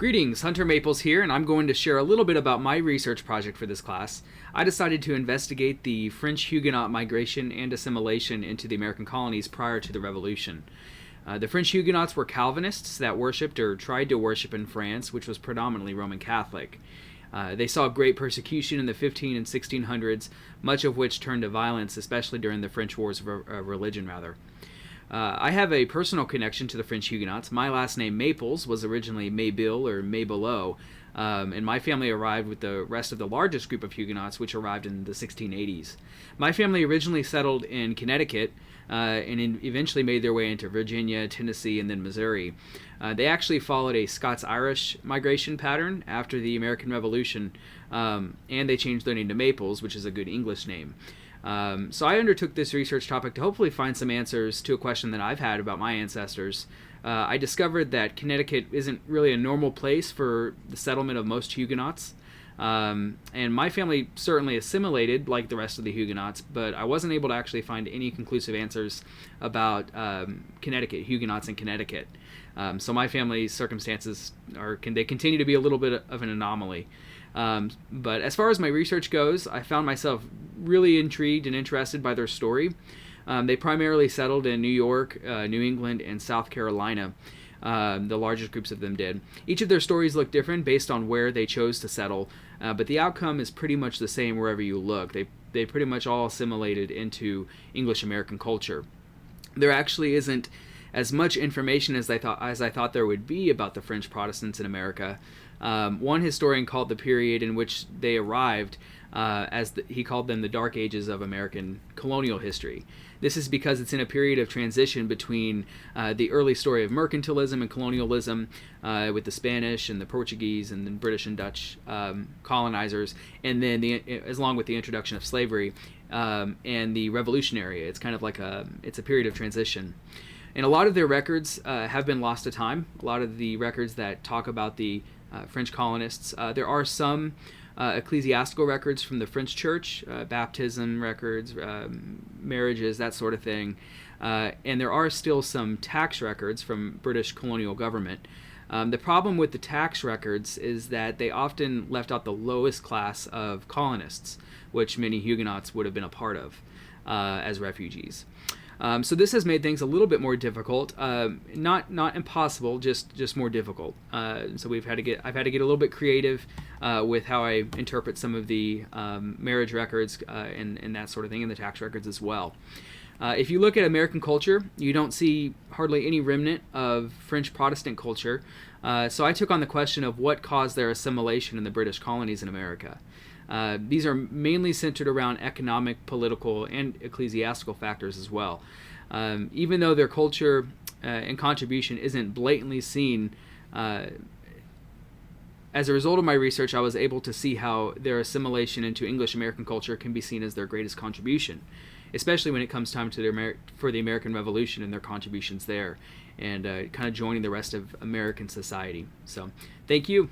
Greetings, Hunter Maples here, and I'm going to share a little bit about my research project for this class. I decided to investigate the French Huguenot migration and assimilation into the American colonies prior to the Revolution. The French Huguenots were Calvinists that worshipped or tried to worship in France, which was predominantly Roman Catholic. They saw great persecution in the 15 and 1600s, much of which turned to violence, especially during the French Wars of Religion. I have a personal connection to the French Huguenots. My last name, Maples, was originally Maybill or Maybelot, and my family arrived with the rest of the largest group of Huguenots, which arrived in the 1680s. My family originally settled in Connecticut and eventually made their way into Virginia, Tennessee, and then Missouri. They actually followed a Scots-Irish migration pattern after the American Revolution, and they changed their name to Maples, which is a good English name. So I undertook this research topic to hopefully find some answers to a question that I've had about my ancestors. I discovered that Connecticut isn't really a normal place for the settlement of most Huguenots, and my family certainly assimilated like the rest of the Huguenots, but I wasn't able to actually find any conclusive answers about Connecticut, Huguenots in Connecticut. So my family's circumstances they continue to be a little bit of an anomaly. But as far as my research goes, I found myself really intrigued and interested by their story. They primarily settled in New York, New England, and South Carolina. The largest groups of them did. Each of their stories look different based on where they chose to settle, but the outcome is pretty much the same wherever you look. They pretty much all assimilated into English American culture. There actually isn't as much information as I thought there would be about the French Protestants in America. One historian called the period in which they arrived he called them the Dark Ages of American colonial history. This is because it's in a period of transition between the early story of mercantilism and colonialism with the Spanish and the Portuguese and then British and Dutch colonizers, and then along with the introduction of slavery and the Revolutionary. It's kind of like it's a period of transition. And a lot of their records have been lost to time. A lot of the records that talk about the French colonists. There are some ecclesiastical records from the French Church, baptism records, marriages, that sort of thing. And there are still some tax records from British colonial government. The problem with the tax records is that they often left out the lowest class of colonists, which many Huguenots would have been a part of as refugees. So this has made things a little bit more difficult, not impossible, just more difficult. So I've had to get a little bit creative with how I interpret some of the marriage records and that sort of thing, and the tax records as well. If you look at American culture, you don't see hardly any remnant of French Protestant culture. So I took on the question of what caused their assimilation in the British colonies in America. These are mainly centered around economic, political, and ecclesiastical factors as well. Even though their culture and contribution isn't blatantly seen, as a result of my research, I was able to see how their assimilation into English American culture can be seen as their greatest contribution, especially when it comes time to for the American Revolution and their contributions there, and kind of joining the rest of American society. So, thank you.